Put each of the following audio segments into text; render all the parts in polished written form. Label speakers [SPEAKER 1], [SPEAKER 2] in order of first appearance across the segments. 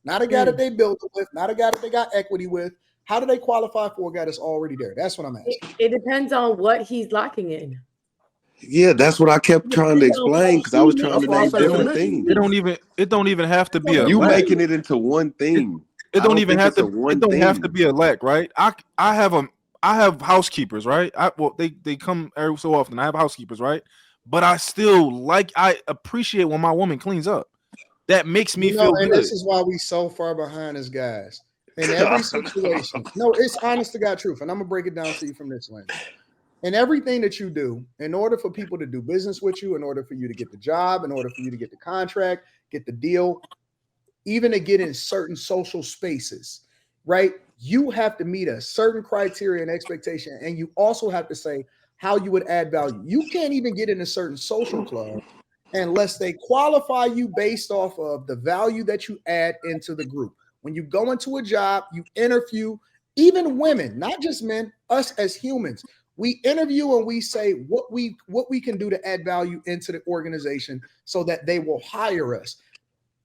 [SPEAKER 1] not a guy that they built with, not a guy that they got equity with. How do they qualify for a guy that's already there? That's what I'm asking.
[SPEAKER 2] It depends on what he's locking in.
[SPEAKER 3] Yeah, that's what I kept trying to explain because I was trying to name different things.
[SPEAKER 4] It don't even have to be a
[SPEAKER 3] you
[SPEAKER 4] lack.
[SPEAKER 3] making it into one thing.
[SPEAKER 4] It don't even have to. It don't have to be a lack, right? I have housekeepers, right? They come every so often. I have housekeepers, right? But I appreciate when my woman cleans up. That makes me feel good.
[SPEAKER 1] And this is why we so far behind as guys. In every situation. No, it's honest to God truth. And I'm going to break it down to you from this lens. In everything that you do, in order for people to do business with you, in order for you to get the job, in order for you to get the contract, get the deal, even to get in certain social spaces, right? You have to meet a certain criteria and expectation. And you also have to say how you would add value. You can't even get in a certain social club unless they qualify you based off of the value that you add into the group. When you go into a job, you interview, even women, not just men, us as humans. We interview and we say what we can do to add value into the organization so that they will hire us.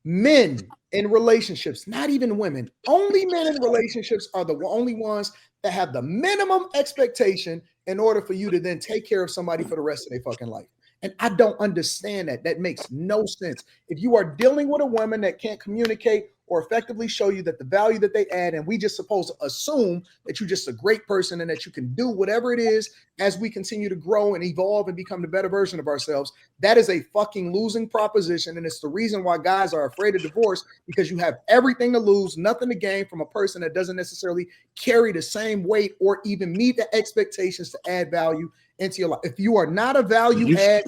[SPEAKER 1] Men in relationships, not even women, only men in relationships are the only ones that have the minimum expectation in order for you to then take care of somebody for the rest of their fucking life. And I don't understand that. That makes no sense. If you are dealing with a woman that can't communicate or effectively show you that the value that they add, and we just supposed to assume that you're just a great person and that you can do whatever it is as we continue to grow and evolve and become the better version of ourselves, that is a fucking losing proposition. And it's the reason why guys are afraid of divorce, because you have everything to lose, nothing to gain from a person that doesn't necessarily carry the same weight or even meet the expectations to add value into your life. If you are not a value add,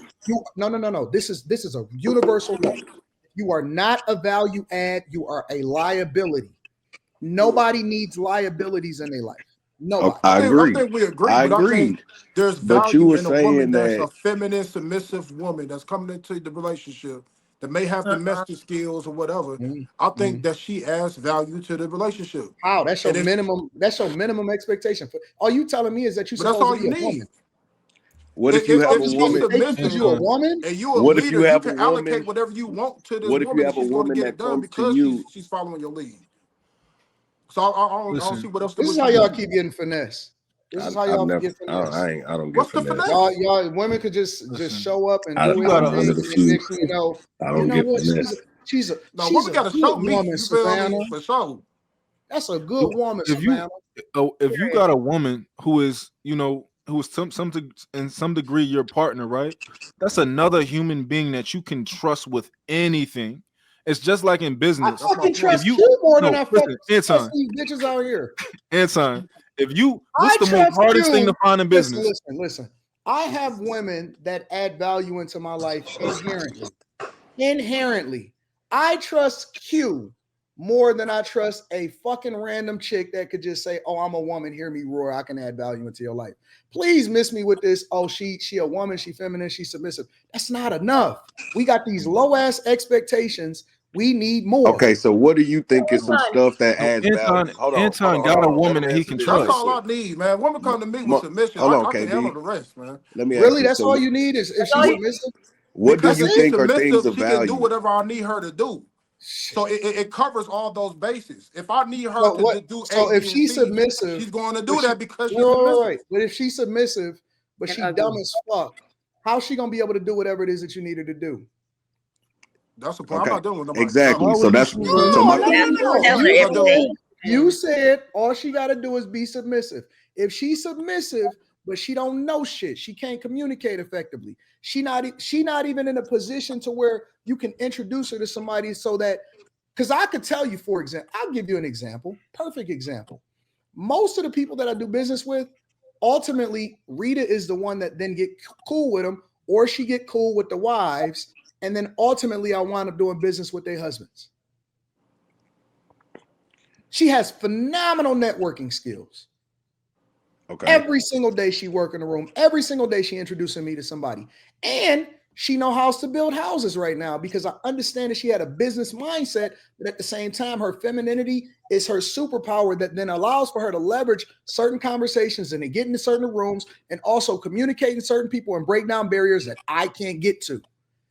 [SPEAKER 1] no. This is a universal law. You are not a value add. You are a liability. Nobody needs liabilities in their life. Nobody.
[SPEAKER 3] I agree.
[SPEAKER 5] I think we agree.
[SPEAKER 3] I
[SPEAKER 5] but
[SPEAKER 3] agree.
[SPEAKER 5] I think there's value in a woman that's a feminine, submissive woman that's coming into the relationship that may have domestic skills or whatever. I think that she adds value to the relationship.
[SPEAKER 1] How? That's your minimum. That's your minimum expectation. All you telling me is that you.
[SPEAKER 5] But that's all you need.
[SPEAKER 1] Woman.
[SPEAKER 3] What if you have a woman?
[SPEAKER 1] Because you're a woman,
[SPEAKER 5] and you a
[SPEAKER 3] what
[SPEAKER 5] leader,
[SPEAKER 3] if you have
[SPEAKER 5] can
[SPEAKER 3] a woman,
[SPEAKER 5] allocate whatever you want to this
[SPEAKER 3] what if
[SPEAKER 5] woman.
[SPEAKER 3] you have a
[SPEAKER 5] she's
[SPEAKER 3] woman
[SPEAKER 5] get
[SPEAKER 3] that
[SPEAKER 5] it done
[SPEAKER 3] comes
[SPEAKER 5] because
[SPEAKER 3] to you?
[SPEAKER 5] she's following your lead. So I don't see what else.
[SPEAKER 1] This is how y'all keep getting finesse. This is how y'all get finesse.
[SPEAKER 3] I don't get
[SPEAKER 5] What's
[SPEAKER 3] finesse.
[SPEAKER 5] the finesse?
[SPEAKER 1] Y'all women could just show up and do
[SPEAKER 3] it.
[SPEAKER 1] I don't get finesse. She's a
[SPEAKER 5] woman got to show me.
[SPEAKER 1] Woman, Savannah.
[SPEAKER 5] For sure.
[SPEAKER 1] That's a good woman, Savannah.
[SPEAKER 4] If you got a woman who is, who is in some degree your partner, right? That's another human being that you can trust with anything. It's just like in business.
[SPEAKER 1] I fucking trust you more than I fucking trust these bitches out here.
[SPEAKER 4] Anton, what's the most hardest thing to find in business?
[SPEAKER 1] Listen. I have women that add value into my life inherently. I trust Q more than I trust a fucking random chick that could just say, "Oh, I'm a woman. Hear me roar. I can add value into your life." Please miss me with this. Oh, she a woman. She feminine. She's submissive. That's not enough. We got these low ass expectations. We need more.
[SPEAKER 3] Okay, so what do you think is some stuff that adds value?
[SPEAKER 4] Anton got a woman that he can trust.
[SPEAKER 5] That's all I need, man. Woman come to me with submission. I can handle the rest, man.
[SPEAKER 3] Let me
[SPEAKER 1] really, that's all you need is if she's submissive.
[SPEAKER 3] What do you think are things of value?
[SPEAKER 5] She can do whatever I need her to do. So it covers all those bases. If I need her to do
[SPEAKER 1] so if she's submissive,
[SPEAKER 5] she's going to do that because she's submissive.
[SPEAKER 1] Right. But if she's submissive, but she's dumb as fuck, how's she gonna be able to do whatever it is that you need her to do?
[SPEAKER 5] That's the point. I'm not doing with nobody.
[SPEAKER 3] Exactly. So that's
[SPEAKER 1] you said all she got to do is be submissive. If she's submissive, but she don't know shit, she can't communicate effectively. She not even in a position to where you can introduce her to somebody so that, because I could tell you, for example, I'll give you an example, perfect example. Most of the people that I do business with, ultimately, Rita is the one that then get cool with them, or she get cool with the wives. And then ultimately, I wind up doing business with their husbands. She has phenomenal networking skills. Okay. Every single day she work in the room. Every single day she introducing me to somebody. And she know how to build houses right now because I understand that she had a business mindset, but at the same time, her femininity is her superpower that then allows for her to leverage certain conversations and to get into certain rooms and also communicate with certain people and break down barriers that I can't get to.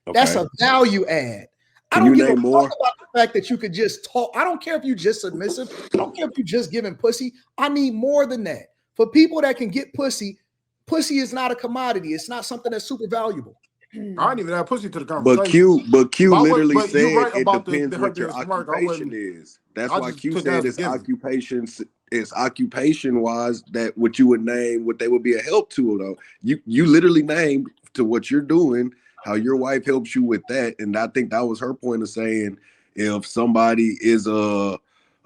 [SPEAKER 1] Okay. That's a value add. I don't give a fuck about the fact that you could just talk. I don't care if you're just submissive. I don't care if you're just giving pussy. I need more than that. For people that can get pussy, pussy is not a commodity. It's not something that's super valuable.
[SPEAKER 5] I didn't even have pussy to the conversation.
[SPEAKER 3] But Q literally said
[SPEAKER 5] right
[SPEAKER 3] it depends what your occupation is. That's why Q said it's occupation wise that what you would name what they would be a help to though. You literally named to what you're doing, how your wife helps you with that. And I think that was her point of saying if somebody is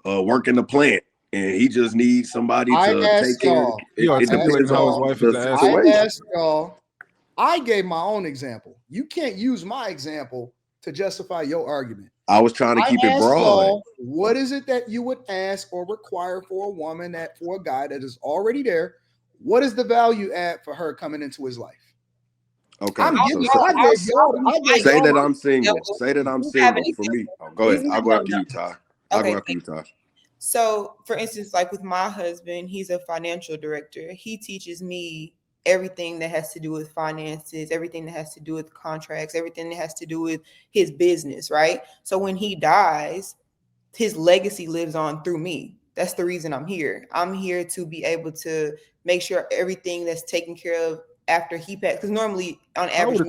[SPEAKER 3] working the plant and he just needs somebody to take care of it.
[SPEAKER 4] It depends on how his wife is
[SPEAKER 1] I asked y'all. I gave my own example. You can't use my example to justify your argument.
[SPEAKER 3] I was trying to keep it broad.
[SPEAKER 1] What is it that you would ask or require for a woman that for a guy that is already there? What is the value add for her coming into his life?
[SPEAKER 3] Okay.
[SPEAKER 1] Say
[SPEAKER 3] that I'm single. Say that I'm single for me. Oh, go ahead. I'll go after you, Ty.
[SPEAKER 6] So, for instance, like with my husband, he's a financial director. He teaches me everything that has to do with finances, everything that has to do with contracts, everything that has to do with his business, right? So when he dies, his legacy lives on through me. That's the reason I'm here. I'm here to be able to make sure everything that's taken care of after he passed, because normally on average,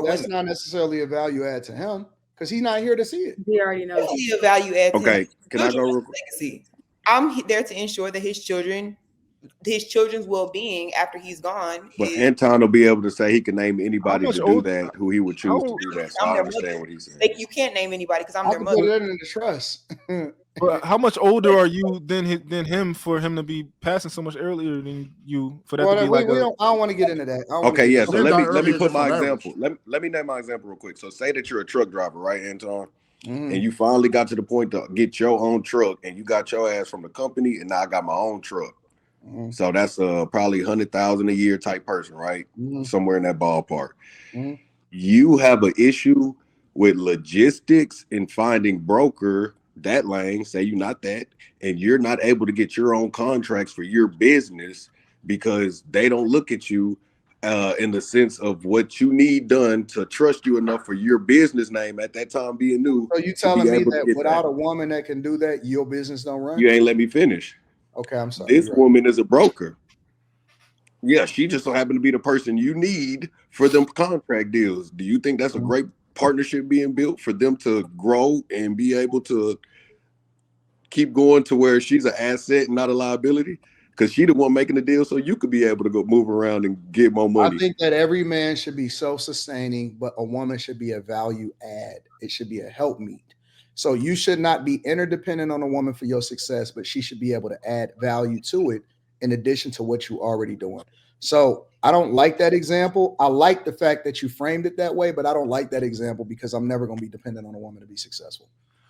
[SPEAKER 1] that's not necessarily a value add to him because he's not here to see it.
[SPEAKER 2] He already knows.
[SPEAKER 6] A value add to
[SPEAKER 3] him. Can I go real
[SPEAKER 6] quick? Legacy. I'm there to ensure that his children's well-being after he's gone.
[SPEAKER 3] But Anton will be able to say he can name anybody to do that who he would choose to do that. So I understand what he's saying.
[SPEAKER 6] Like, you can't name anybody because I'm their mother.
[SPEAKER 1] Put it in the trust.
[SPEAKER 4] But how much older are you than him for him to be passing so much earlier than you for that to be like?
[SPEAKER 1] I don't want to get into that.
[SPEAKER 3] Okay, yeah. So let me put my example. Let me name my example real quick. So say that you're a truck driver, right, Anton? Mm-hmm. And you finally got to the point to get your own truck, and you got your ass from the company, and now I got my own truck. Mm-hmm. So that's probably $100,000 a year type person, right? Mm-hmm. Somewhere in that ballpark. Mm-hmm. You have an issue with logistics and finding broker that lane, say you're not that, and you're not able to get your own contracts for your business because they don't look at you in the sense of what you need done to trust you enough for your business name at that time being new.
[SPEAKER 1] So you telling me that without a woman that can do that, your business don't run?
[SPEAKER 3] You ain't let me finish.
[SPEAKER 1] Okay, I'm sorry.
[SPEAKER 3] This woman is a broker. Yeah, she just so happened to be the person you need for them contract deals. Do you think that's a great partnership being built for them to grow and be able to keep going to where she's an asset and not a liability? Because she the one making the deal, so you could be able to go move around and get more money.
[SPEAKER 1] I think that every man should be self-sustaining, but a woman should be a value add. It should be a helpmeet. So you should not be interdependent on a woman for your success, but she should be able to add value to it in addition to what you're already doing. So I don't like that example. I like the fact that you framed it that way, but I don't like that example because I'm never going to be dependent on a woman to be successful.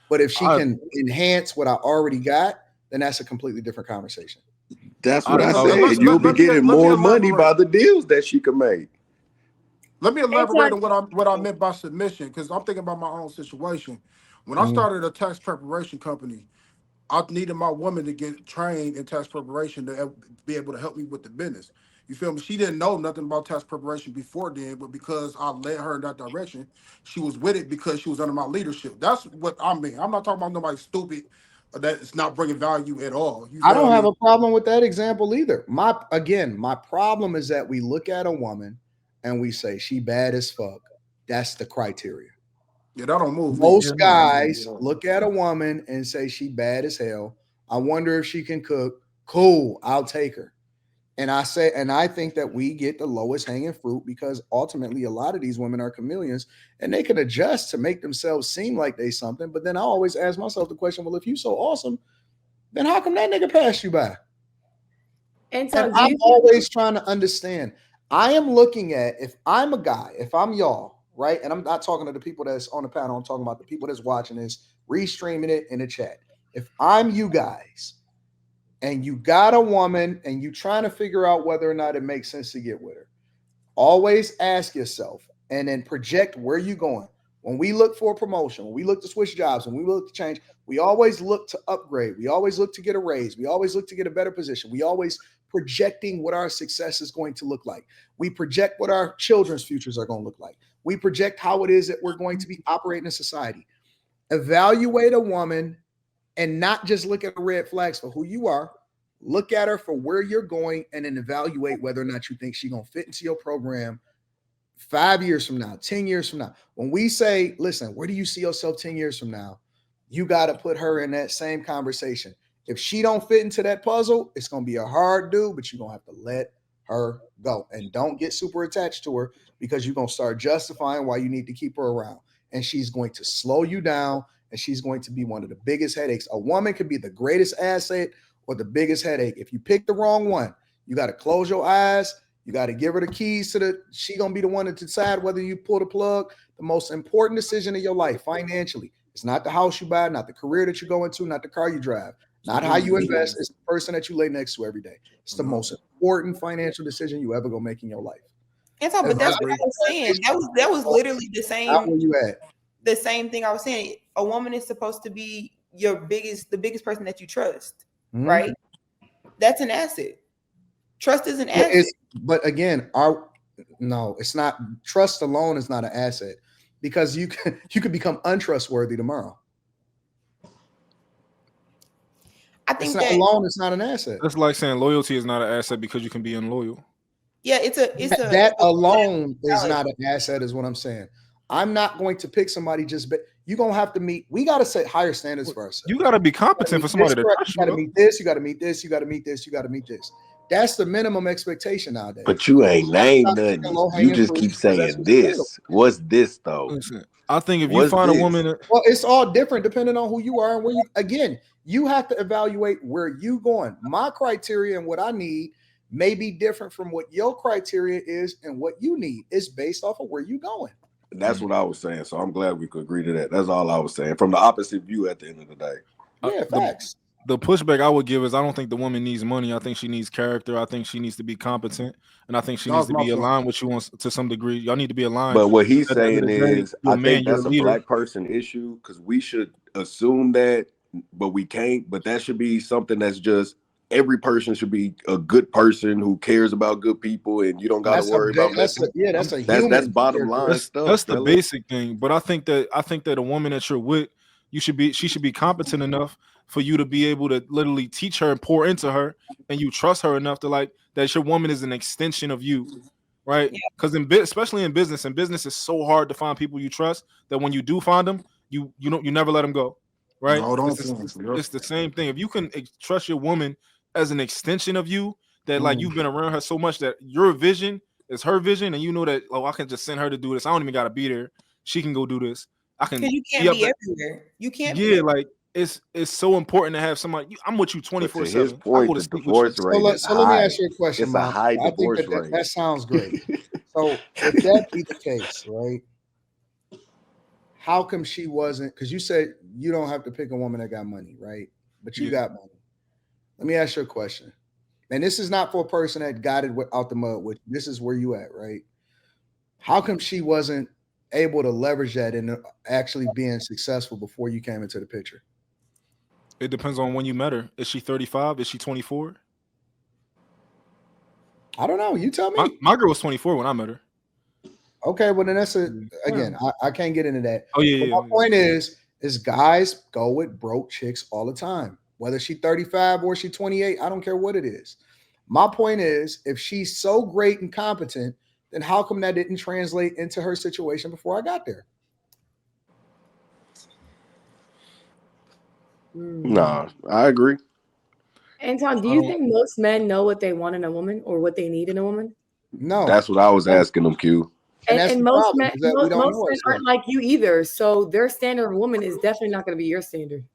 [SPEAKER 1] But if she can enhance what I already got, then that's a completely different conversation.
[SPEAKER 3] That's what I said. You'll be getting more money by the deals that she can make.
[SPEAKER 5] Let me elaborate on what I meant by submission, because I'm thinking about my own situation. When I started a tax preparation company, I needed my woman to get trained in tax preparation to be able to help me with the business. You feel me? She didn't know nothing about tax preparation before then, but because I led her in that direction, she was with it because she was under my leadership. That's what I mean. I'm not talking about nobody stupid that it's not bringing value at all.
[SPEAKER 1] I don't have a problem with that example either. My problem is that we look at a woman and we say she bad as fuck. That's the criteria.
[SPEAKER 5] Yeah, that don't move.
[SPEAKER 1] Most guys look at a woman and say she bad as hell. I wonder if she can cook. Cool, I'll take her. And I think that we get the lowest hanging fruit because ultimately a lot of these women are chameleons and they can adjust to make themselves seem like they something. But then I always ask myself the question, well, if you so awesome, then how come that nigga passed you by? And I'm always trying to understand. I am looking at, if I'm a guy, if I'm y'all, right? And I'm not talking to the people that's on the panel. I'm talking about the people that's watching this, restreaming it in the chat. If I'm you guys, and you got a woman and you trying to figure out whether or not it makes sense to get with her, always ask yourself and then project where you're going. When we look for a promotion, when we look to switch jobs, when we look to change, we always look to upgrade. We always look to get a raise. We always look to get a better position. We always projecting what our success is going to look like. We project what our children's futures are going to look like. We project how it is that we're going to be operating in society. Evaluate a woman and not just look at the red flags for who you are. Look at her for where you're going and then evaluate whether or not you think she's going to fit into your program 5 years from now, 10 years from now. When we say, listen, where do you see yourself 10 years from now? You got to put her in that same conversation. If she don't fit into that puzzle, it's going to be a hard do, but you're going to have to let her go. And don't get super attached to her because you're going to start justifying why you need to keep her around. And she's going to slow you down, and she's going to be one of the biggest headaches. A woman could be the greatest asset or the biggest headache. If you pick the wrong one, you got to close your eyes. You got to give her the keys to she going to be the one to decide whether you pull the plug. The most important decision of your life financially. It's not the house you buy, not the career that you go into, not the car you drive, not how you invest. It's the person that you lay next to every day. It's the most important financial decision you ever gonna make in your life.
[SPEAKER 6] Anton, but that's what I was saying. That was literally the same.
[SPEAKER 1] Where you at?
[SPEAKER 6] The same thing I was saying. A woman is supposed to be the biggest person that you trust, right? That's an asset. Trust is an asset.
[SPEAKER 1] But again, no, it's not. Trust alone is not an asset because you could become untrustworthy tomorrow.
[SPEAKER 6] I think
[SPEAKER 1] it's not alone. It's not an asset.
[SPEAKER 4] That's like saying loyalty is not an asset because you can be unloyal.
[SPEAKER 6] Yeah,
[SPEAKER 1] that alone is not an asset, is what I'm saying. I'm not going to pick somebody you're gonna have to meet. We gotta set higher standards for ourselves.
[SPEAKER 4] You gotta be competent for somebody to trust you.
[SPEAKER 1] You gotta meet this. You gotta meet this. You gotta meet this. You gotta meet this. That's the minimum expectation nowadays.
[SPEAKER 3] But you ain't named nothing. You just keep saying this. What's this though?
[SPEAKER 4] Listen, I think if you find a woman,
[SPEAKER 1] well, it's all different depending on who you are and where you have to evaluate where you going. My criteria and what I need may be different from what your criteria is and what you need. It's based off of where you going.
[SPEAKER 3] That's what I was saying. So I'm glad we could agree to that. That's all I was saying. From the opposite view at the end of the day.
[SPEAKER 1] Yeah, facts.
[SPEAKER 4] The pushback I would give is I don't think the woman needs money. I think she needs character. I think she needs to be competent. And I think she needs to be aligned with you to some degree. Y'all need to be aligned.
[SPEAKER 3] But what he's saying is, I think that's a black person issue because we should assume that, but we can't. But that should be something that's just every person should be a good person who cares about good people, and you don't got to worry about
[SPEAKER 1] that's
[SPEAKER 3] bottom line stuff.
[SPEAKER 4] That's the basic thing. But I think that a woman that you're with, she should be competent enough for you to be able to literally teach her and pour into her, and you trust her enough to that your woman is an extension of you, right? Because especially in business is so hard to find people you trust that when you do find them, you never let them go, right? It's the same thing. If you can trust your woman as an extension of you, that you've been around her so much that your vision is her vision, and you know that I can just send her to do this. I don't even got to be there. She can go do this. I can.
[SPEAKER 6] You can't be everywhere. You can't. Yeah,
[SPEAKER 4] it's so important to have somebody. I'm with you 24/7.
[SPEAKER 3] His point, the divorce rate.
[SPEAKER 1] So let me ask you a question.
[SPEAKER 3] It's a high divorce rate.
[SPEAKER 1] That sounds great. So if that be the case, right? How come she wasn't? Because you said you don't have to pick a woman that got money, right? But you got money. Let me ask you a question. And this is not for a person that got it out the mud. This is where you at, right? How come she wasn't able to leverage that and actually being successful before you came into the picture?
[SPEAKER 4] It depends on when you met her. Is she 35? Is she 24?
[SPEAKER 1] I don't know. You tell me.
[SPEAKER 4] My girl was 24 when I met her.
[SPEAKER 1] Okay, well then again, I can't get into that.
[SPEAKER 4] Oh yeah.
[SPEAKER 1] My point is guys go with broke chicks all the time. Whether she's 35 or she's 28, I don't care what it is. My point is, if she's so great and competent, then how come that didn't translate into her situation before I got there?
[SPEAKER 3] Nah, I agree.
[SPEAKER 2] Anton, do you think most men know what they want in a woman or what they need in a woman?
[SPEAKER 1] No.
[SPEAKER 3] That's what I was asking them, Q.
[SPEAKER 2] And most men aren't like you either. So their standard of woman is definitely not going to be your standard.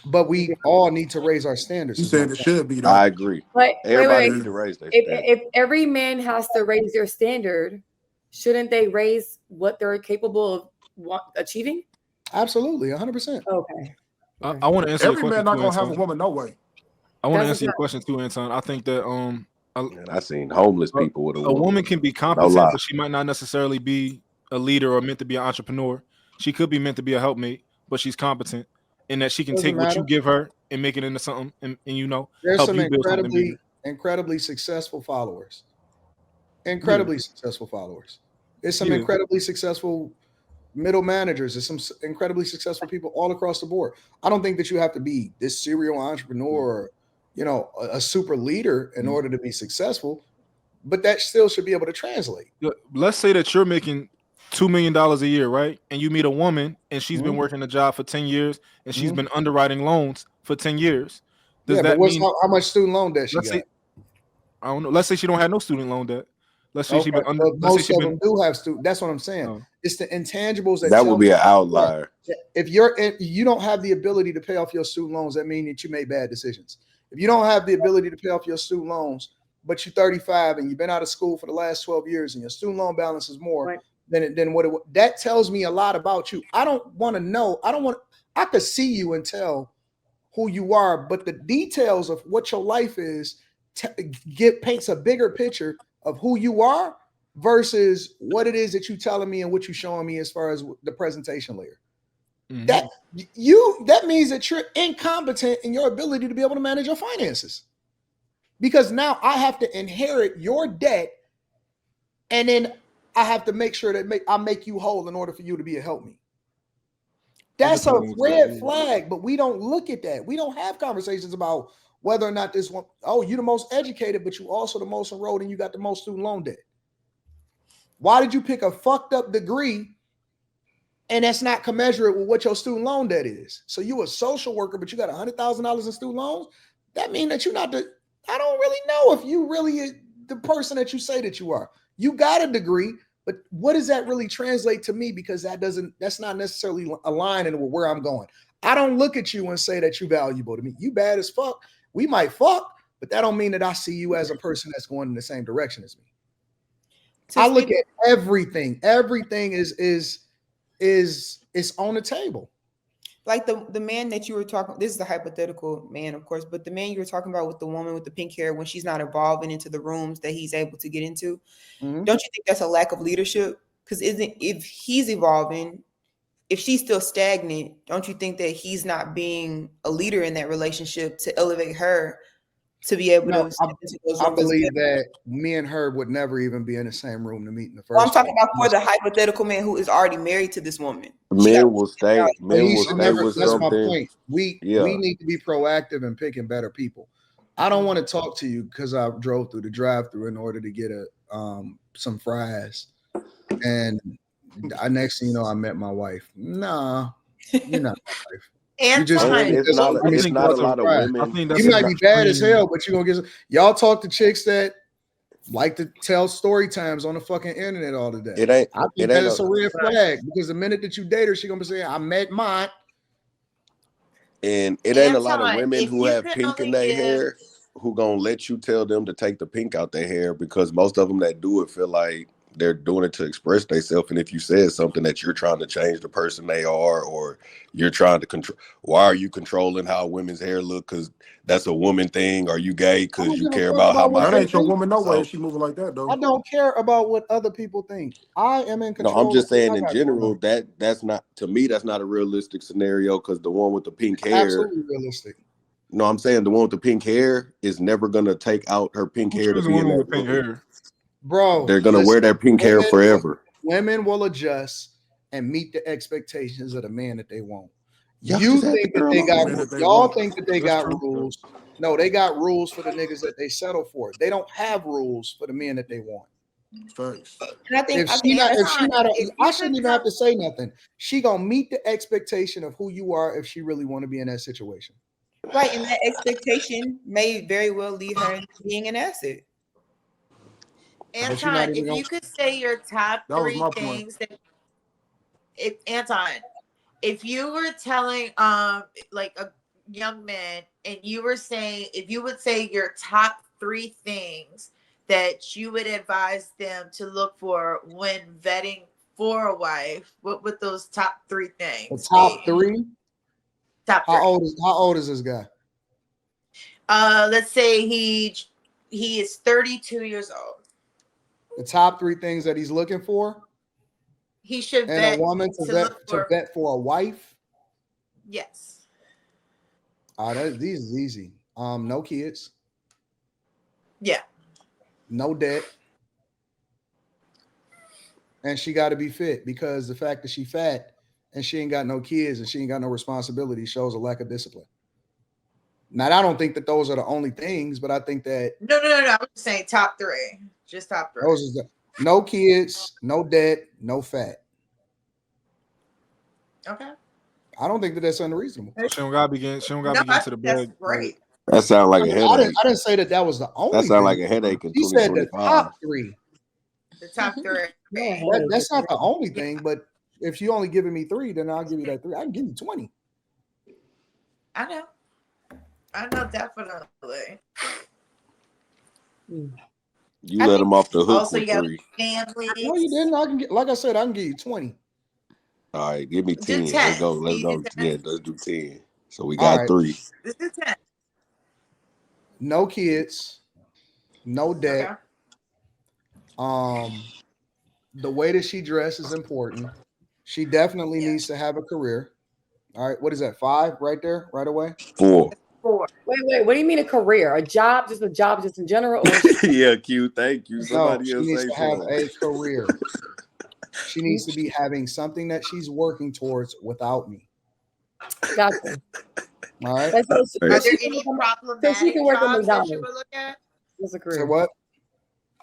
[SPEAKER 1] But we all need to raise our standards.
[SPEAKER 5] You said it should be. Though.
[SPEAKER 3] I agree.
[SPEAKER 2] But
[SPEAKER 3] everybody needs to raise their standards.
[SPEAKER 2] If every man has to raise their standard, shouldn't they raise what they're capable of achieving?
[SPEAKER 1] Absolutely, 100%.
[SPEAKER 2] Okay.
[SPEAKER 4] I want to answer
[SPEAKER 5] every man not gonna have a woman no way.
[SPEAKER 4] I want to answer your question too, Anton. I think that
[SPEAKER 3] I seen homeless people with
[SPEAKER 4] a woman can be competent, but she might not necessarily be a leader or meant to be an entrepreneur. She could be meant to be a helpmate, but she's competent in that she can take what you give her and make it into something, and
[SPEAKER 1] there's
[SPEAKER 4] help
[SPEAKER 1] some
[SPEAKER 4] you build something
[SPEAKER 1] incredibly successful followers. Incredibly successful followers. There's some incredibly successful middle managers. There's some incredibly successful people all across the board. I don't think that you have to be this serial entrepreneur or, a super leader in order to be successful, but that still should be able to translate.
[SPEAKER 4] Let's say that you're making $2 million a year, right? And you meet a woman and she's been working a job for 10 years and she's been underwriting loans for 10 years. Does that mean
[SPEAKER 1] how much student loan debt she got?
[SPEAKER 4] I don't know. Let's say she don't have no student loan debt. Let's say
[SPEAKER 1] most of them do have student. That's what I'm saying.
[SPEAKER 4] Oh.
[SPEAKER 1] It's the intangibles
[SPEAKER 3] that would be an outlier.
[SPEAKER 1] If you don't have the ability to pay off your student loans, that means that you made bad decisions. If you don't have the ability to pay off your student loans, but you're 35 and you've been out of school for the last 12 years and your student loan balance is more than what that tells me a lot about you. I don't want to know. I could see you and tell who you are, but the details of what your life is paints a bigger picture of who you are versus what it is that you're telling me and what you're showing me as far as the presentation layer. Mm-hmm. That means that you're incompetent in your ability to be able to manage your finances. Because now I have to inherit your debt, and then I have to make sure that I make you whole in order for you to be a help me. That's a red flag, but we don't look at that. We don't have conversations about whether or not this one, you're the most educated, but you also the most enrolled and you got the most student loan debt. Why did you pick a fucked up degree and that's not commensurate with what your student loan debt is? So you a social worker, but you got $100,000 in student loans? That means that you're not I don't really know if you really the person that you say that you are. You got a degree, but what does that really translate to me? Because that's not necessarily aligning with where I'm going. I don't look at you and say that you're valuable to me. You bad as fuck. We might fuck, but that don't mean that I see you as a person that's going in the same direction as me. I look at everything. Everything is on the table.
[SPEAKER 6] Like the man that you were talking, this is the hypothetical man, of course, but the man you were talking about with the woman with the pink hair when she's not evolving into the rooms that he's able to get into, don't you think that's a lack of leadership? Because if he's evolving, if she's still stagnant, don't you think that he's not being a leader in that relationship to elevate her to be able to step into those rooms?
[SPEAKER 1] I believe that me and her would never even be in the same room to meet in the first.
[SPEAKER 6] I'm talking about for the hypothetical man who is already married to this woman.
[SPEAKER 3] Men will stay. Men will stay with
[SPEAKER 1] that's
[SPEAKER 3] something.
[SPEAKER 1] My point. We need to be proactive in picking better people. I don't want to talk to you because I drove through the drive-through in order to get some fries, and next thing you know, I met my wife. Nah, you're not my wife. It's not a lot of women. You might be bad as hell, but you're gonna get y'all talk to chicks that like to tell story times on the fucking internet all the day. I think that's a red flag because the minute that you date her, she's gonna be saying, I met mine.
[SPEAKER 3] And it ain't a lot of women who have pink in their hair who gonna let you tell them to take the pink out their hair, because most of them that do it feel like they're doing it to express themselves. And if you said something that you're trying to change the person they are, or you're trying to control, why are you controlling how women's hair look? Because that's a woman thing. Are you gay because you care about how my
[SPEAKER 5] hair? That ain't your woman no way. She moving like that though.
[SPEAKER 1] I don't care about what other people think. I am in control.
[SPEAKER 3] No, I'm just saying in general that's not, to me, that's not a realistic scenario, because the one with the pink hair,
[SPEAKER 1] absolutely realistic.
[SPEAKER 3] No, I'm saying the one with the pink hair is never gonna take out her pink hair to be in that pink hair.
[SPEAKER 1] Bro,
[SPEAKER 3] they're gonna wear their pink hair forever.
[SPEAKER 1] Women will adjust and meet the expectations of the man that they want. You think that they got y'all think that they got rules. No, they got rules for the niggas that they settle for. They don't have rules for the men that they want.
[SPEAKER 5] Thanks.
[SPEAKER 6] And I think
[SPEAKER 1] I shouldn't even have to say nothing. She gonna meet the expectation of who you are if she really want to be in that situation.
[SPEAKER 6] Right, and that expectation may very well lead her into being an asset.
[SPEAKER 7] Anton, if you could say your top three things if you were telling like a young man, and you were saying, if you would say your top three things that you would advise them to look for when vetting for a wife, what would those top three things?
[SPEAKER 1] The top three?
[SPEAKER 7] Top three.
[SPEAKER 1] How old is this guy?
[SPEAKER 7] Let's say he is 32 years old.
[SPEAKER 1] The top three things that he's looking for?
[SPEAKER 7] He should
[SPEAKER 1] vet a woman to vet for a wife?
[SPEAKER 7] Yes.
[SPEAKER 1] These is easy. No kids.
[SPEAKER 7] Yeah.
[SPEAKER 1] No debt. and she got to be fit, because the fact that she fat and she ain't got no kids and she ain't got no responsibility shows a lack of discipline. Now, I don't think that those are the only things, but I think that
[SPEAKER 7] No. I was saying top 3, just top 3.
[SPEAKER 1] those is no kids, no debt, no fat.
[SPEAKER 7] Okay.
[SPEAKER 1] I don't think that that's unreasonable.
[SPEAKER 4] So she don't gotta be getting to the bed.
[SPEAKER 7] Great.
[SPEAKER 3] That sounds like a headache.
[SPEAKER 1] I didn't say that was the only.
[SPEAKER 3] That sounds
[SPEAKER 1] thing.
[SPEAKER 3] like a headache in
[SPEAKER 1] She said the
[SPEAKER 3] 2025.
[SPEAKER 1] top 3.
[SPEAKER 7] The top 3.
[SPEAKER 1] That's not the only thing, but if you only giving me 3, then I'll give you that 3. I can give you 20.
[SPEAKER 7] I know, definitely.
[SPEAKER 3] You let them off the hook
[SPEAKER 7] Also,
[SPEAKER 3] with
[SPEAKER 7] you have
[SPEAKER 3] 3.
[SPEAKER 7] family.
[SPEAKER 1] No, you didn't. I can get, like I said, I can give you 20.
[SPEAKER 3] All right, give me 10.
[SPEAKER 7] Do 10.
[SPEAKER 3] Let's go. Let's go.
[SPEAKER 7] 10.
[SPEAKER 3] Yeah, let's do 10. So we got 3.
[SPEAKER 7] This is 10.
[SPEAKER 1] No kids, no debt.
[SPEAKER 7] Okay.
[SPEAKER 1] The way that she dresses is important. She definitely needs to have a career. All right, what is that? 5 right there, right away?
[SPEAKER 3] 4.
[SPEAKER 2] Wait. What do you mean a career? A job just in general? Or
[SPEAKER 3] Yeah, Q. Thank you. Somebody
[SPEAKER 1] no,
[SPEAKER 3] else
[SPEAKER 1] she needs
[SPEAKER 3] say
[SPEAKER 1] to have
[SPEAKER 3] something.
[SPEAKER 1] a career. She needs to be having something that she's working towards without me.
[SPEAKER 2] Gotcha.
[SPEAKER 1] All right.
[SPEAKER 7] Are there any problematic jobs that you would look at?
[SPEAKER 2] What's a
[SPEAKER 1] So
[SPEAKER 2] career?
[SPEAKER 1] what?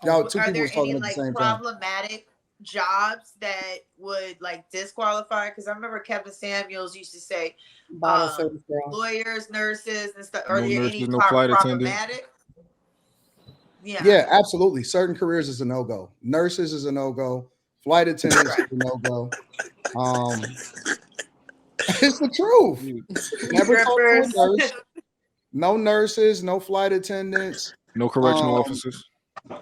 [SPEAKER 1] No, 2
[SPEAKER 7] Are
[SPEAKER 1] people
[SPEAKER 7] there
[SPEAKER 1] was talking
[SPEAKER 7] any
[SPEAKER 1] at the
[SPEAKER 7] like
[SPEAKER 1] same time.
[SPEAKER 7] problematic jobs that would like disqualify? Because I remember Kevin Samuels used to say lawyers, nurses, and stuff. Are there any problematic?
[SPEAKER 1] Yeah, absolutely. Certain careers is a no-go. Nurses is a no-go. Flight attendants is a no-go. It's the truth. Never talk to a nurse. No nurses, no flight attendants.
[SPEAKER 4] No correctional officers.
[SPEAKER 1] No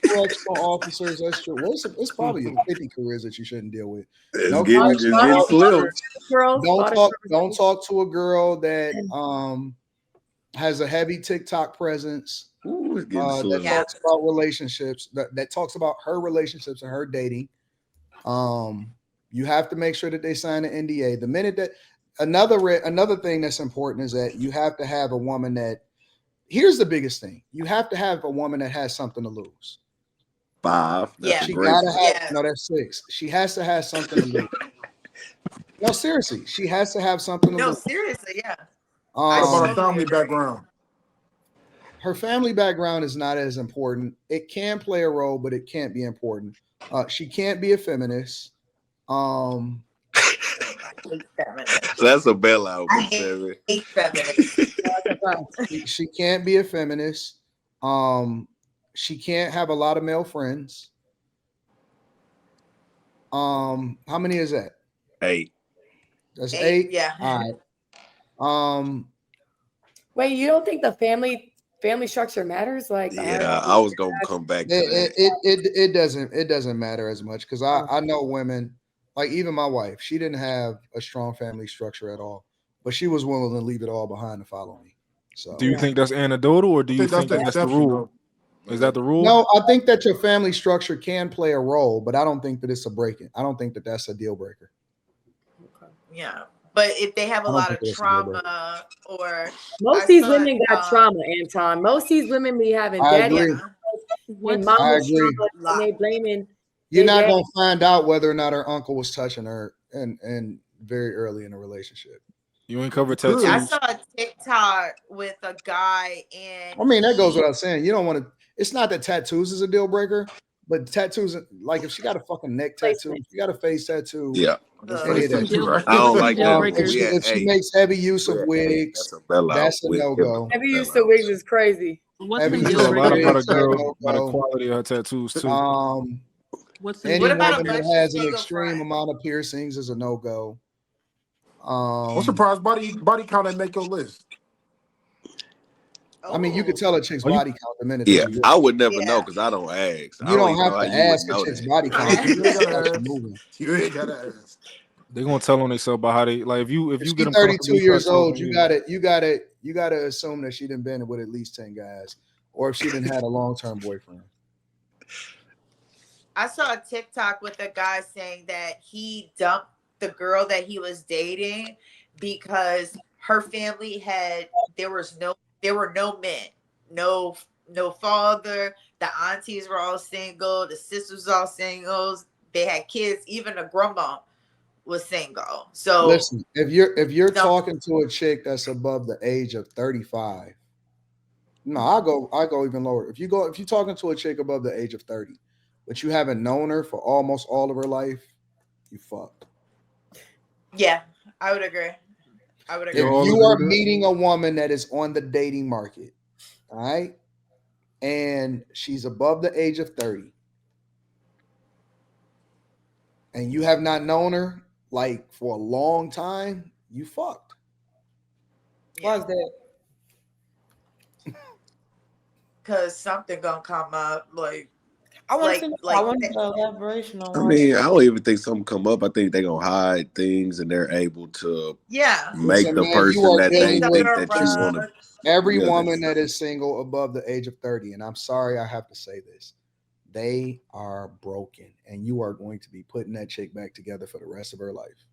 [SPEAKER 1] correctional officers. That's true. Well, it's probably 50 careers that you shouldn't deal with. No
[SPEAKER 3] Just getting slim.
[SPEAKER 1] Don't talk to a girl that has a heavy TikTok presence. That talks about relationships. That talks about her relationships and her dating. You have to make sure that they sign an NDA. The minute that another thing that's important is that you have to have a woman that. Here's the biggest thing: you have to have a woman that has something to lose.
[SPEAKER 3] 5.
[SPEAKER 1] She gotta have. No, that's 6. She has to have something to lose. No, seriously, she has to have something to lose.
[SPEAKER 7] No, seriously, yeah.
[SPEAKER 5] What about her family background?
[SPEAKER 1] Her family background is not as important. It can play a role, but it can't be important. She can't be a feminist.
[SPEAKER 3] That's a bailout.
[SPEAKER 1] She can't be a feminist. She can't have a lot of male friends. How many is that?
[SPEAKER 3] 8.
[SPEAKER 1] That's 8.
[SPEAKER 7] Yeah.
[SPEAKER 1] All right.
[SPEAKER 2] Wait, you don't think the family structure matters? Like,
[SPEAKER 3] yeah, I was gonna come back to that.
[SPEAKER 1] It doesn't matter as much, because I know women, like even my wife, she didn't have a strong family structure at all, but she was willing to leave it all behind to follow me. So,
[SPEAKER 4] do you think that's anecdotal, or do you think that's the rule? Is that the rule?
[SPEAKER 1] No, I think that your family structure can play a role, but I don't think that it's a break-in. I don't think that that's a deal breaker.
[SPEAKER 7] Yeah. But if they have a lot of trauma, or
[SPEAKER 2] most of these women got trauma, Anton. Most of these women be having daddy and mama trauma, and they blaming.
[SPEAKER 1] You're not gonna find out whether or not her uncle was touching her and very early in the relationship.
[SPEAKER 4] You ain't covered tattoos.
[SPEAKER 7] I saw a TikTok with a guy, and
[SPEAKER 1] I mean that goes without saying. You don't want to. It's not that tattoos is a deal breaker, but tattoos, like if she got a fucking neck tattoo, if she got a face tattoo,
[SPEAKER 3] yeah.
[SPEAKER 1] I
[SPEAKER 3] don't like that.
[SPEAKER 1] If she makes heavy use of wigs, that's a no-go.
[SPEAKER 2] Heavy use of wigs is crazy.
[SPEAKER 1] Heavy use
[SPEAKER 4] a
[SPEAKER 1] of
[SPEAKER 4] lot
[SPEAKER 1] wigs,
[SPEAKER 4] about a girl, about the quality of her tattoos too.
[SPEAKER 1] Any woman that has an extreme amount of piercings is a no-go.
[SPEAKER 5] I'm surprised body count ain't make your list.
[SPEAKER 1] I mean, you could tell a chick's body count the minute.
[SPEAKER 3] Yeah, I would never know because I don't ask.
[SPEAKER 1] You don't have to ask a chick's body count.
[SPEAKER 5] You ain't gotta ask.
[SPEAKER 4] They're gonna tell on themselves about how they like. If you get them
[SPEAKER 1] 32 years old, you gotta assume that she done been with at least 10 guys, or if she didn't had a long-term boyfriend.
[SPEAKER 7] I saw a TikTok with a guy saying that he dumped the girl that he was dating because her family there were no men, no no father. The aunties were all single. The sisters were all single. They had kids. Even a grandma was single. So
[SPEAKER 1] listen, if you're talking to a chick that's above the age of 35, no, I go even lower. If you're talking to a chick above the age of 30, but you haven't known her for almost all of her life, you fucked.
[SPEAKER 7] Yeah, I would agree.
[SPEAKER 1] If you are meeting a woman that is on the dating market, all right, and she's above the age of 30, and you have not known her like for a long time, you fucked.
[SPEAKER 6] Why is that?
[SPEAKER 7] Because something gonna come up. Like
[SPEAKER 6] I want to elaboration on.
[SPEAKER 3] I mean, I don't even think something come up. I think they gonna hide things, and they're able to make the person that they think that you want to.
[SPEAKER 1] Every woman that is single above the age of 30, and I'm sorry I have to say this, they are broken, and you are going to be putting that chick back together for the rest of her life.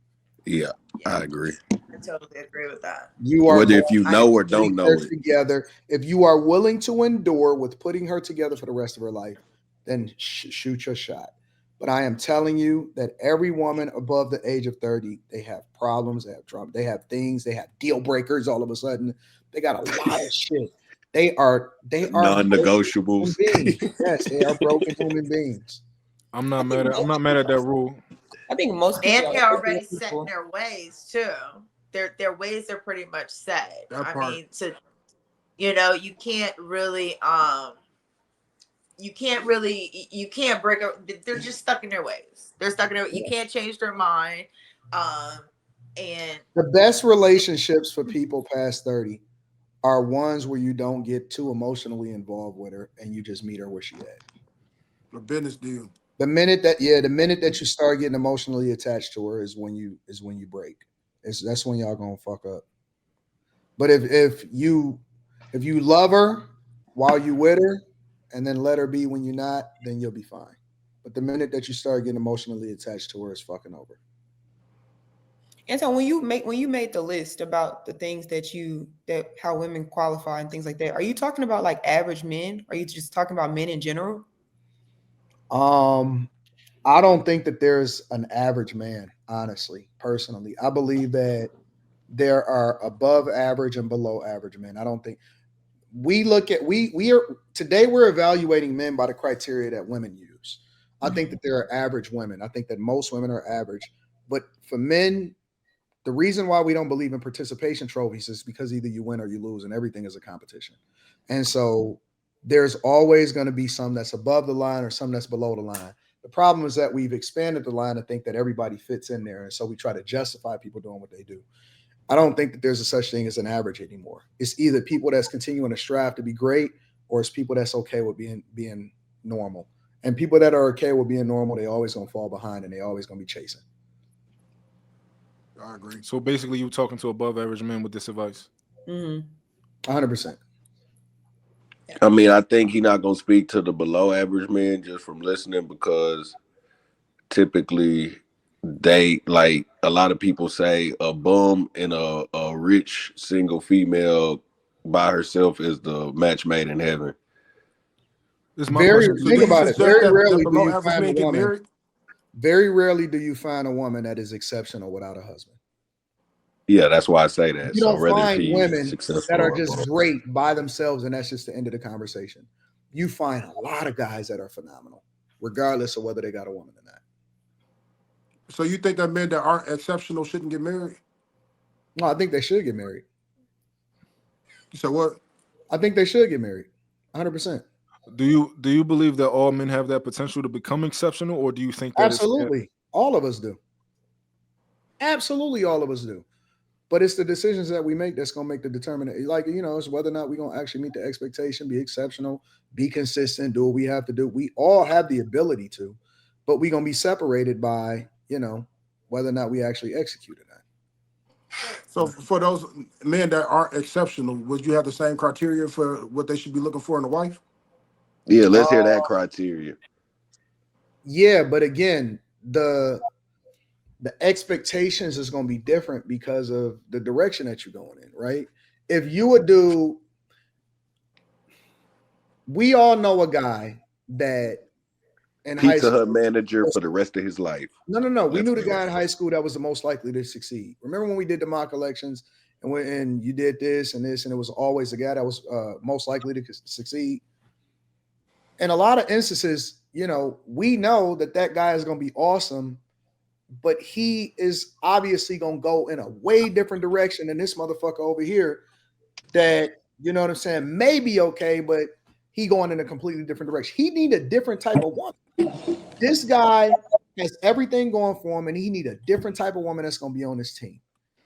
[SPEAKER 3] Yeah, I agree.
[SPEAKER 7] I totally agree with that.
[SPEAKER 1] You are
[SPEAKER 3] whether if you know or don't know it
[SPEAKER 1] together. If you are willing to endure with putting her together for the rest of her life, then shoot your shot. But I am telling you that every woman above the age of 30, they have problems, they have trauma, they have things, they have deal breakers. All of a sudden, they got a lot of shit. They are
[SPEAKER 3] non-negotiables.
[SPEAKER 1] Yes, they are broken human beings.
[SPEAKER 4] I'm not mad at that rule.
[SPEAKER 6] I think most people
[SPEAKER 7] and they're already set in their ways too. Their ways are pretty much set. Mean, you can't really you can't break it. They're just stuck in their ways. They're stuck in their You can't change their mind. And
[SPEAKER 1] the best relationships for people past 30 are ones where you don't get too emotionally involved with her and you just meet her where she at.
[SPEAKER 5] A business deal.
[SPEAKER 1] The minute that you start getting emotionally attached to her is when you break. That's when y'all gonna fuck up. But if you love her while you with her and then let her be when you're not, then you'll be fine. But the minute that you start getting emotionally attached to her, it's fucking over.
[SPEAKER 6] And so when you made the list about the things that how women qualify and things like that, are you talking about like average men? Are you just talking about men in general?
[SPEAKER 1] I don't think that there's an average man, honestly, personally. I believe that there are above average and below average men. I don't think we we're evaluating men by the criteria that women use. I think that there are average women. I think that most women are average. But for men, the reason why we don't believe in participation trophies is because either you win or you lose, and everything is a competition. And so there's always going to be some that's above the line or some that's below the line. The problem is that we've expanded the line to think that everybody fits in there. And so we try to justify people doing what they do. I don't think that there's a such thing as an average anymore. It's either people that's continuing to strive to be great, or it's people that's okay with being normal. And people that are okay with being normal, they always going to fall behind and they always going to be chasing.
[SPEAKER 5] I agree.
[SPEAKER 4] So basically, you're talking to above average men with this advice.
[SPEAKER 1] 100%.
[SPEAKER 3] I mean, I think he's not gonna speak to the below average men just from listening, because typically they, like a lot of people say, a bum and a rich single female by herself is the match made in heaven.
[SPEAKER 1] Think about it. Very rarely do you find a woman. Very rarely do you find a woman that is exceptional without a husband.
[SPEAKER 3] Yeah, that's why I say that.
[SPEAKER 1] You don't find women that are just great by themselves, and that's just the end of the conversation. You find a lot of guys that are phenomenal, regardless of whether they got a woman or not.
[SPEAKER 5] So you think that men that aren't exceptional shouldn't get married?
[SPEAKER 1] No, I think they should get married.
[SPEAKER 5] You said what?
[SPEAKER 1] I think they should get married. 100%.
[SPEAKER 4] Do you believe that all men have that potential to become exceptional, or do you think that
[SPEAKER 1] absolutely all of us do? Absolutely, all of us do. But it's the decisions that we make that's going to make the determinant. Like, it's whether or not we're going to actually meet the expectation, be exceptional, be consistent, do what we have to do. We all have the ability to, but we're going to be separated by, whether or not we actually executed that.
[SPEAKER 5] So for those men that aren't exceptional, would you have the same criteria for what they should be looking for in a wife?
[SPEAKER 3] Yeah, let's hear that criteria.
[SPEAKER 1] Yeah, but again, the expectations is going to be different because of the direction that you're going in, right? If you would do, we all know a guy that in high
[SPEAKER 3] Pizza
[SPEAKER 1] school
[SPEAKER 3] Hut manager for the rest of his life.
[SPEAKER 1] No. We knew the guy in high school that was the most likely to succeed. Remember when we did the mock elections and you did this, and it was always the guy that was most likely to succeed. In a lot of instances, we know that guy is going to be awesome, but he is obviously going to go in a way different direction than this motherfucker over here that, you know what I'm saying, may be okay, but he going in a completely different direction. He need a different type of woman. This guy has everything going for him, and he need a different type of woman that's going to be on his team.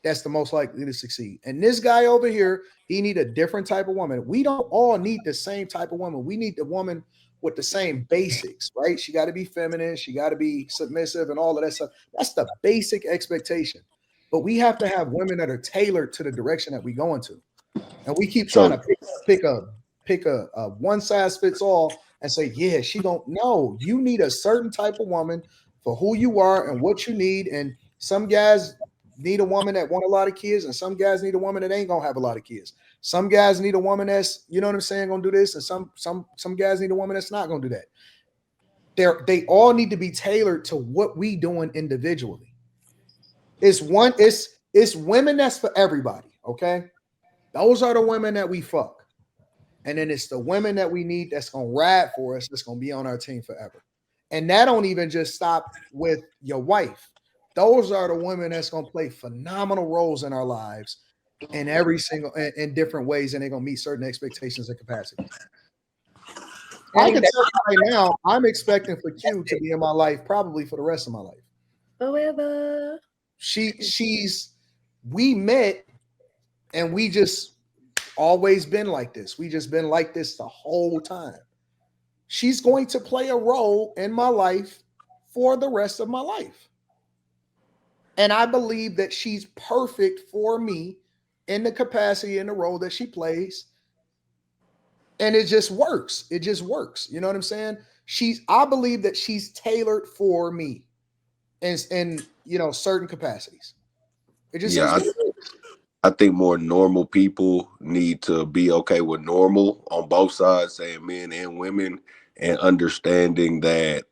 [SPEAKER 1] That's the most likely to succeed. And this guy over here, he need a different type of woman. We don't all need the same type of woman. We need the woman with the same basics, right? She got to be feminine. She got to be submissive and all of that stuff. That's the basic expectation. But we have to have women that are tailored to the direction that we go into. And we keep trying to pick a one size fits all and say, yeah, she don't know. You need a certain type of woman for who you are and what you need. And some guys need a woman that want a lot of kids, and some guys need a woman that ain't gonna have a lot of kids. Some guys need a woman that's, you know what I'm saying, gonna do this, and some guys need a woman that's not gonna do that. They all need to be tailored to what we doing individually. It's women that's for everybody, okay? Those are the women that we fuck. And then it's the women that we need that's gonna ride for us, that's gonna be on our team forever. And that don't even just stop with your wife. Those are the women that's going to play phenomenal roles in our lives in in different ways, and they're going to meet certain expectations and capacities. I can tell you right now, I'm expecting for Q to be in my life probably for the rest of my life.
[SPEAKER 2] Forever.
[SPEAKER 1] We met and we just always been like this. We just been like this the whole time. She's going to play a role in my life for the rest of my life. And I believe that she's perfect for me in the capacity and the role that she plays. And it just works. It just works. You know what I'm saying? I believe that she's tailored for me in certain capacities. It just
[SPEAKER 3] I think more normal people need to be okay with normal on both sides, saying men and women, and understanding that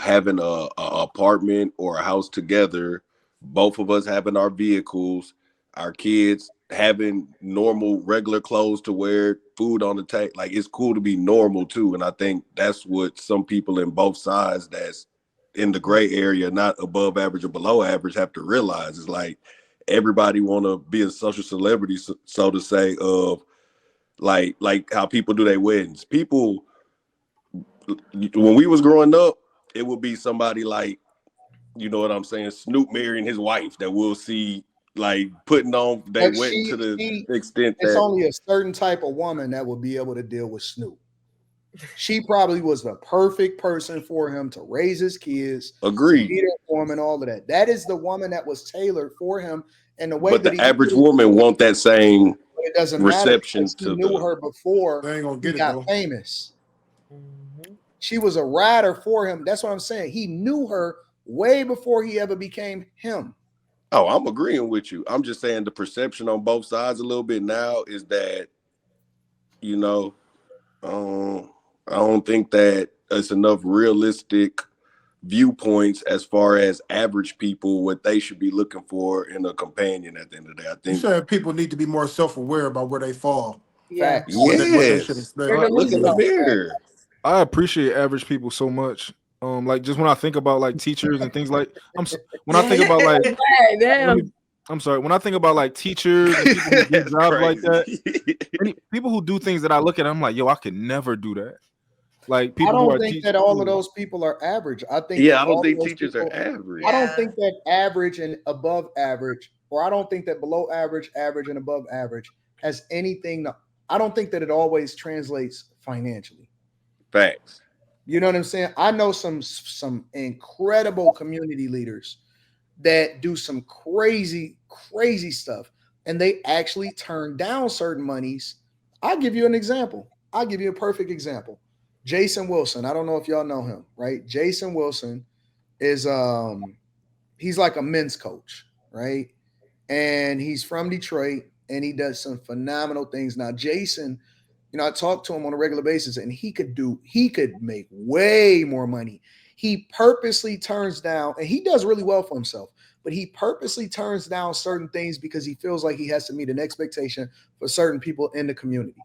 [SPEAKER 3] having a apartment or a house together, both of us having our vehicles, our kids having normal regular clothes to wear, food on the table, like it's cool to be normal too. And I think that's what some people in both sides that's in the gray area, not above average or below average, have to realize. Is like everybody want to be a social celebrity, so to say, of like how people do their weddings. People, when we was growing up, it would be somebody like, you know what I'm saying, Snoop marrying his wife that we'll see like putting on they wedding to the extent that
[SPEAKER 1] it's only a certain type of woman that would be able to deal with Snoop. She probably was the perfect person for him to raise his kids.
[SPEAKER 3] Agreed.
[SPEAKER 1] To be there for him and all of that. That is the woman that was tailored for him. And the way
[SPEAKER 3] but that the average woman want that same
[SPEAKER 1] it doesn't
[SPEAKER 3] reception
[SPEAKER 1] matter. He knew her before he got famous. Mm-hmm. She was a rider for him. That's what I'm saying. He knew her way before he ever became him.
[SPEAKER 3] Oh, I'm agreeing with you. I'm just saying the perception on both sides a little bit now is that, you know, I don't think that it's enough realistic viewpoints as far as average people, what they should be looking for in a companion at the end of the day. I think
[SPEAKER 5] you saying people need to be more self-aware about where they fall.
[SPEAKER 1] Yeah.
[SPEAKER 3] What they should expect. Look in the mirror.
[SPEAKER 4] I appreciate average people so much. Like just when I think about like teachers and things like when I think about like I'm sorry, when I think about like teachers and people who do jobs like that, people who do things that I look at, I'm like, yo, I could never do that. Like people
[SPEAKER 1] I don't think that all of those people are average. I think
[SPEAKER 3] I don't think teachers are average.
[SPEAKER 1] I don't think that average and above average, or I don't think that below average, average and above average has anything. I don't think that it always translates financially.
[SPEAKER 3] Facts.
[SPEAKER 1] You know what I'm saying? I know some incredible community leaders that do some crazy stuff, and they actually turn down certain monies. I'll give you an example. I'll give you a perfect example. Jason Wilson. I don't know if y'all know him, right? Jason Wilson is he's like a men's coach, right? And he's from Detroit, and he does some phenomenal things. Now, Jason I talk to him on a regular basis, and he could make way more money. He purposely turns down, and he does really well for himself, but he purposely turns down certain things because he feels like he has to meet an expectation for certain people in the community.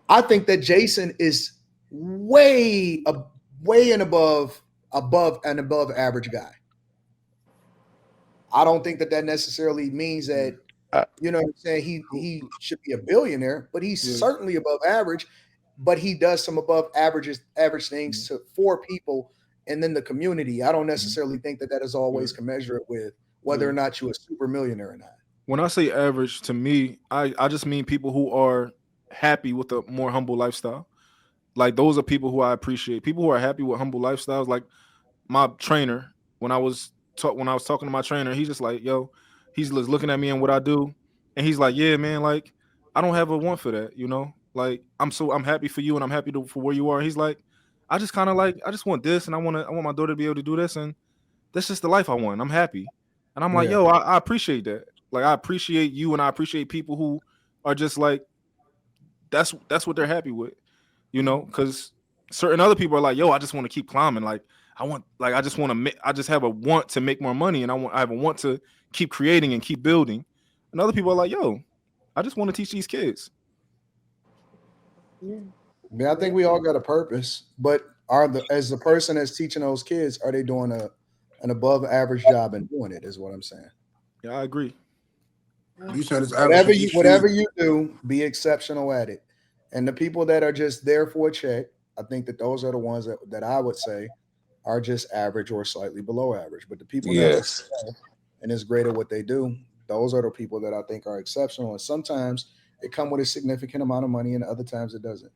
[SPEAKER 1] I think that Jason is way and above average guy. I don't think that necessarily means that, you know what I'm saying, he should be a billionaire, but he's certainly above average, but he does some above average things for people and then the community. I don't necessarily think that is always commensurate with whether or not you're a super millionaire or not.
[SPEAKER 4] When I say average, to me, I just mean people who are happy with a more humble lifestyle. Like, those are people who I appreciate. People who are happy with humble lifestyles. Like my trainer, when I was talking to my trainer, he's just like, yo, he's looking at me and what I do, and he's like, yeah, man, like, I don't have a want for that, like, I'm happy for you, and I'm happy for where you are. He's like, I just want this, and I want my daughter to be able to do this, and that's just the life I want. I'm happy, and I'm like, yo, I appreciate that. Like, I appreciate you, and I appreciate people who are just like, that's what they're happy with, because certain other people are like, yo, I just want to keep climbing. Like, I just have a want to make more money, and I have a want to keep creating and keep building. And other people are like, yo, I just want to teach these kids.
[SPEAKER 1] Yeah, I think we all got a purpose, but as the person that's teaching those kids, are they doing an above average job in doing it? Is what I'm saying.
[SPEAKER 4] Yeah, I agree.
[SPEAKER 5] You said it's
[SPEAKER 1] whatever you do, be exceptional at it. And the people that are just there for a check, I think that those are the ones that I would say are just average or slightly below average. But the people that are and is great at what they do, those are the people that I think are exceptional. And sometimes it comes with a significant amount of money, and other times it doesn't.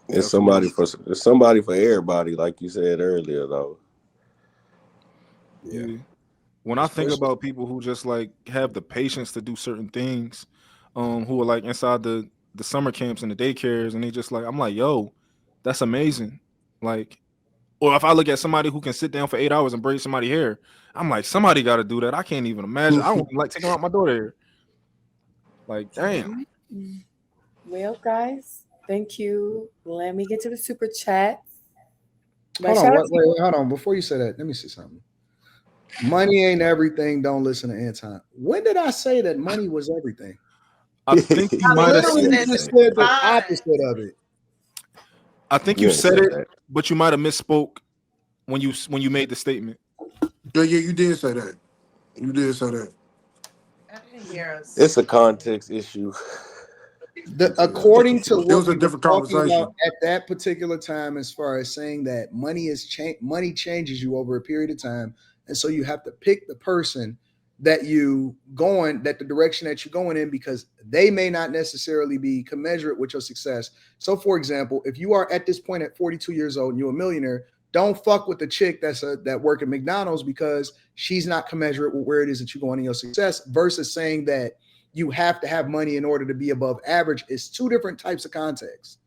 [SPEAKER 3] It's somebody for everybody, like you said earlier, though.
[SPEAKER 4] Yeah. When I think about people who just like have the patience to do certain things, who are like inside the summer camps and the daycares, and they just like, I'm like, yo, that's amazing. Like, or if I look at somebody who can sit down for 8 hours and braid somebody's hair, I'm like, somebody got to do that. I can't even imagine. I don't even like taking out my daughter hair. Like, damn.
[SPEAKER 2] Well, guys, thank you. Let me get to the super chat.
[SPEAKER 1] Hold on. Before you say that, let me say something. Money ain't everything. Don't listen to Anton. When did I say that money was everything?
[SPEAKER 4] I think you might have said
[SPEAKER 1] the opposite of it.
[SPEAKER 4] I think you said it, but you might have misspoke when you made the statement.
[SPEAKER 5] Yeah, you did say that. You did say that.
[SPEAKER 3] It's a context issue.
[SPEAKER 1] According to what
[SPEAKER 5] it was a different conversation
[SPEAKER 1] at that particular time, as far as saying that money changes you over a period of time, and so you have to pick the person that the direction that you're going in, because they may not necessarily be commensurate with your success. So, for example, if you are at this point at 42 years old and you're a millionaire, don't fuck with the chick that work at McDonald's, because she's not commensurate with where it is that you're going in your success, versus saying that you have to have money in order to be above average. Is two different types of contexts.